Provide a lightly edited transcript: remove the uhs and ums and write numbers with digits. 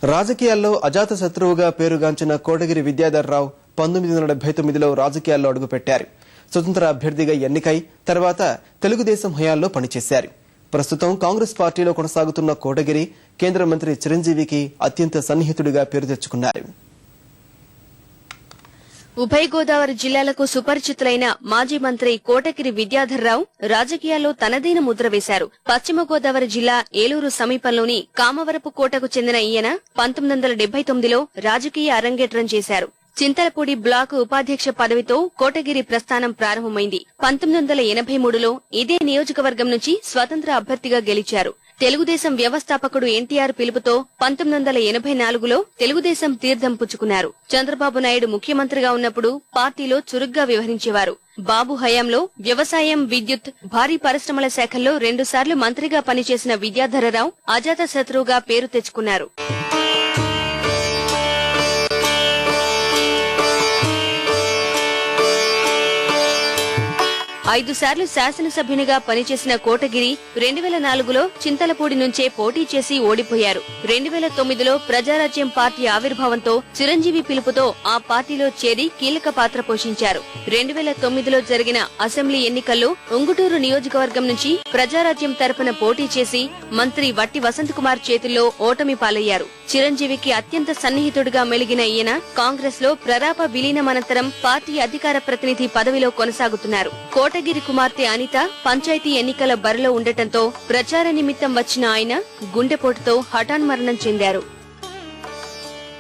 రాజకీయాల్లో అజాత శత్రువుగా పేరుగాంచిన కోటగిరి విద్యాధర్రావు 1979లో రాజకీయాల్లో అడుగుపెట్టారు. స్వతంత్ర అభ్యర్థిగా ఎన్నికై తర్వాత తెలుగుదేశం హయాంలో పనిచేశారు. ప్రస్తుతం కాంగ్రెస్ పార్టీలో కొనసాగుతున్న కోటగిరి కేంద్ర మంత్రి చిరంజీవికి అత్యంత సన్నిహితుడిగా పేరు తెచ్చుకున్నారు. ఉభయ గోదావరి జిల్లాలకు సుపరిచితులైన మాజీ మంత్రి కోటగిరి విద్యాధర్రావు రాజకీయాల్లో తనదైన ముద్ర వేశారు. పశ్చిమ గోదావరి జిల్లా ఏలూరు సమీపంలోని కామవరపు కోటకు చెందిన ఈయన 1979లో రాజకీయ అరంగేట్రం చేశారు. చింతలపూడి బ్లాకు ఉపాధ్యక్ష పదవితో కోటగిరి ప్రస్థానం ప్రారంభమైంది. 1983లో ఇదే నియోజకవర్గం నుంచి స్వతంత్ర అభ్యర్థిగా గెలిచారు. తెలుగుదేశం వ్యవస్థాపకుడు ఎన్టీఆర్ పిలుపుతో 1984లో తెలుగుదేశం తీర్థం పుచ్చుకున్నారు. చంద్రబాబు నాయుడు ముఖ్యమంత్రిగా ఉన్నప్పుడు పార్టీలో చురుగ్గా వ్యవహరించేవారు. బాబు హయాంలో వ్యవసాయం, విద్యుత్, భారీ పరిశ్రమల శాఖల్లో 2 సార్లు మంత్రిగా పనిచేసిన విద్యాధరరావు అజాత శత్రువుగా పేరు తెచ్చుకున్నారు. 5 సార్లు శాసనసభ్యునిగా పనిచేసిన కోటగిరి 2004లో చింతలపూడి నుంచే పోటీ చేసి ఓడిపోయారు. 2009లో ప్రజారాజ్యం పార్టీ ఆవిర్భావంతో చిరంజీవి పిలుపుతో ఆ పార్టీలో చేరి కీలక పాత్ర పోషించారు. 2009లో జరిగిన అసెంబ్లీ ఎన్నికల్లో ఉంగుటూరు నియోజకవర్గం నుంచి ప్రజారాజ్యం తరపున పోటీ చేసి మంత్రి వట్టి వసంత్ కుమార్ చేతుల్లో ఓటమి పాలయ్యారు. చిరంజీవికి అత్యంత సన్నిహితుడిగా మెలిగిన ఈయన కాంగ్రెస్ లో ప్రరాప విలీనం అనంతరం పార్టీ అధికార ప్రతినిధి పదవిలో కొనసాగుతున్నారు. కోటగిరి కుమార్తె అనిత పంచాయతీ ఎన్నికల బరిలో ఉండటంతో ప్రచార నిమిత్తం వచ్చిన ఆయన గుండెపోటుతో హఠాన్మరణం చెందారు.